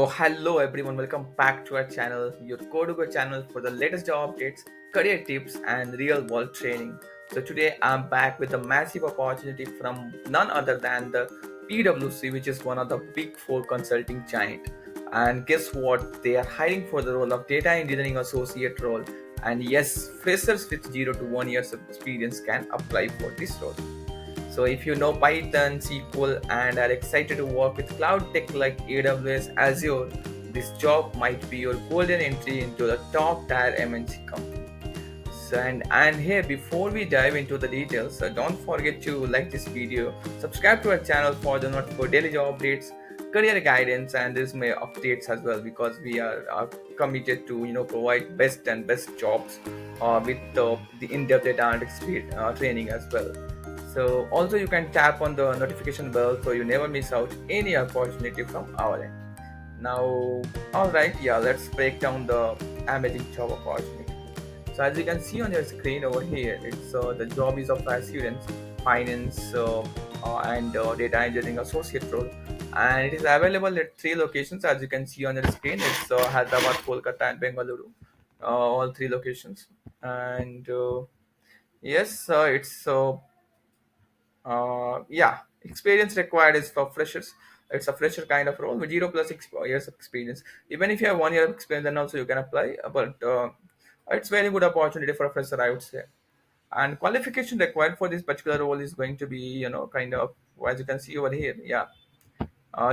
Hello everyone, welcome back to our channel, your go-to channel for the latest job updates, career tips, and real-world training. So, today I'm back with a massive opportunity from none other than the PwC, which is one of the big four consulting giant. And guess what? They are hiring for the role of data engineering associate role. And yes, freshers with 0 to 1 years of experience can apply for this role. So if you know Python, SQL, and are excited to work with cloud tech like AWS, Azure, this job might be your golden entry into the top tier MNC company. So, and here before we dive into the details, don't forget to like this video, subscribe to our channel for the not for daily job updates, career guidance, and resume updates as well because we are committed to provide best jobs with the in-depth data analytics training as well. So also you can tap on the notification bell so you never miss out any opportunity from our end. Now, all right, yeah, let's break down the amazing job opportunity. So as you can see on your screen over here, it's the job is of assurance, finance, and data engineering associate role, and it is available at three locations. As you can see on your screen, it's Hyderabad, Kolkata, and Bengaluru, all three locations. And yes, yeah, experience required is for freshers. It's a fresher kind of role with 0 plus years of experience. Even if you have 1 year of experience, then also you can apply. But it's very good opportunity for a fresher, I would say. And qualification required for this particular role is going to be, kind of as you can see over here. Yeah,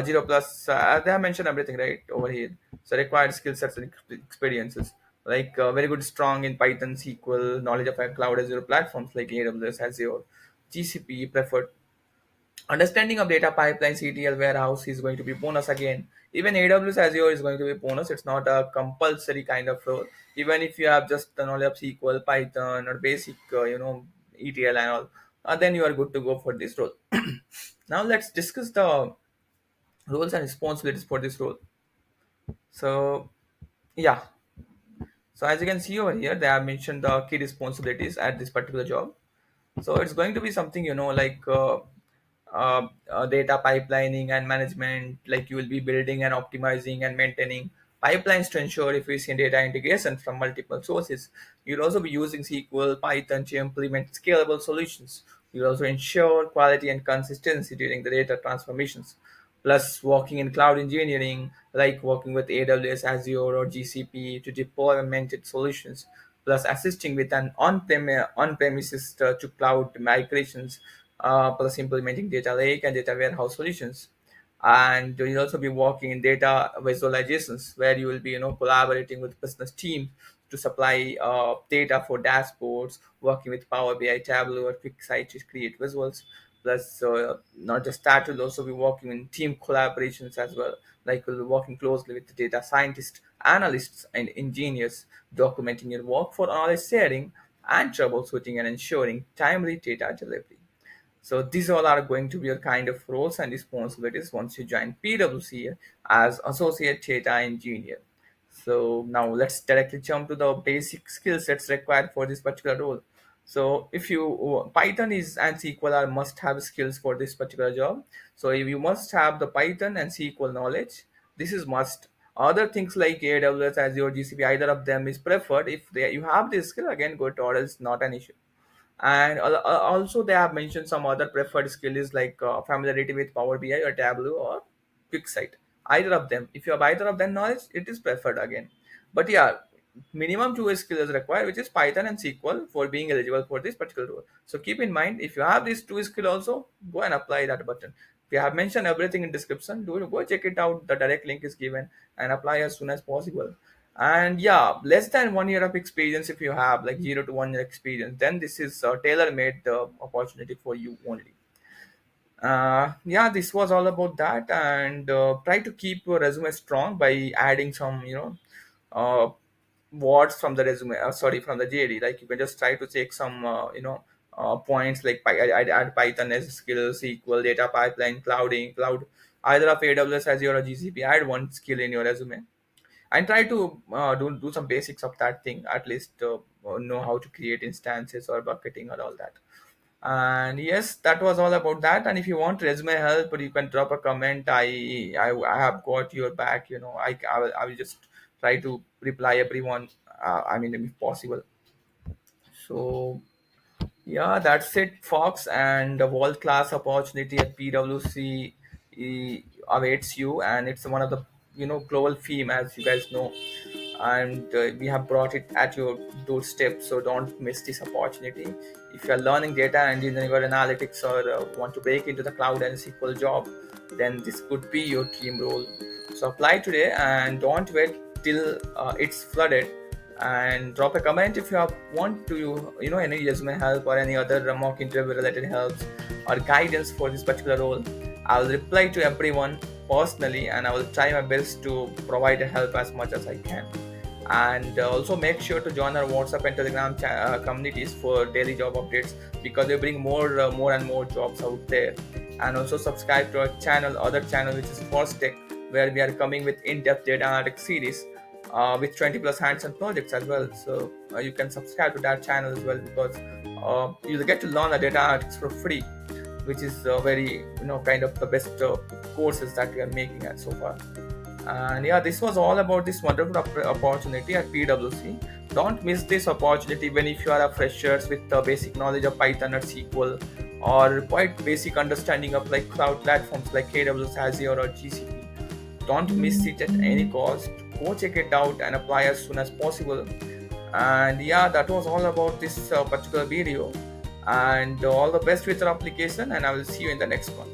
0 plus. They have mentioned everything right over here. So required skill sets and experiences like very good, strong in Python, SQL, knowledge of cloud Azure platforms like AWS, Azure, GCP preferred. Understanding of data pipelines, ETL warehouse is going to be bonus again. Even AWS Azure is going to be bonus. It's not a compulsory kind of role. Even if you have just the knowledge of SQL, Python, or basic, ETL and all, then you are good to go for this role. Now let's discuss the roles and responsibilities for this role. So yeah, so as you can see over here, they have mentioned the key responsibilities at this particular job. So it's going to be something like data pipelining and management, like you will be building and optimizing and maintaining pipelines to ensure efficient data integration from multiple sources. You'll also be using SQL, Python to implement scalable solutions. You'll also ensure quality and consistency during the data transformations. Plus, working in cloud engineering, like working with AWS, Azure, or GCP to deploy augmented solutions. Plus, assisting with an on-premises to cloud migrations. Plus, implementing data lake and data warehouse solutions. And you'll also be working in data visualizations, where you will be collaborating with business teams to supply data for dashboards, working with Power BI, Tableau, or QuickSight to create visuals. Plus, not just that, we'll also be working in team collaborations as well. Like we'll be working closely with the data scientists, analysts, and engineers, documenting your work for knowledge sharing and troubleshooting and ensuring timely data delivery. So these all are going to be your kind of roles and responsibilities once you join PwC as associate data engineer. So now let's directly jump to the basic skill sets required for this particular role. So if you Python is and SQL are must have skills for this particular job. So if you must have the Python and SQL knowledge, this is must. Other things like AWS, Azure, GCP, either of them is preferred. If you have this skill, again good, or else not an issue. And also they have mentioned some other preferred skills like familiarity with Power BI or Tableau or QuickSight. Either of them, if you have either of them knowledge, it is preferred again. But yeah, minimum two skills is required, which is Python and SQL for being eligible for this particular role. So keep in mind, if you have these two skills also, go and apply that button. We have mentioned everything in description. Do go check it out. The direct link is given and apply as soon as possible. And yeah, less than 1 year of experience, if you have like 0 to 1 year experience, then this is tailor-made opportunity for you only. Yeah, this was all about that. And try to keep your resume strong by adding some uh, words from the resume, sorry, from the JD. Like you can just try to take some points like I add Python as a skill, SQL, data pipeline, cloud, either of AWS, Azure, or GCP. Add one skill in your resume and try to do some basics of that thing, at least know how to create instances or bucketing or all that. And yes, that was all about that. And if you want resume help, or you can drop a comment. I have got your back. I will just try to reply everyone. I mean, if possible. So yeah, that's it, Fox. And the world class opportunity at PwC awaits you, and it's one of the global theme, as you guys know, and we have brought it at your doorstep. So don't miss this opportunity. If you are learning data engineering or analytics, or want to break into the cloud and SQL job, then this could be your dream role. So apply today and don't wait till it's flooded. And drop a comment if you want to any resume help or any other mock interview related helps or guidance for this particular role. I will reply to everyone personally, and I will try my best to provide help as much as I can. And also make sure to join our WhatsApp and Telegram communities for daily job updates, because we bring more and more jobs out there. And also subscribe to our other channel, which is First Tech, where we are coming with in-depth data analytics series with 20 plus hands-on projects as well. So you can subscribe to that channel as well, because you'll get to learn the data analytics for free, which is very kind of the best courses that we are making at so far. And yeah, this was all about this wonderful opportunity at PwC. Don't miss this opportunity when if you are a freshers with the basic knowledge of Python or SQL, or quite basic understanding of like cloud platforms like AWS, Azure, or GCP. Don't miss it at any cost. Go check it out and apply as soon as possible. And yeah, that was all about this particular video. And all the best with your application, and I will see you in the next one.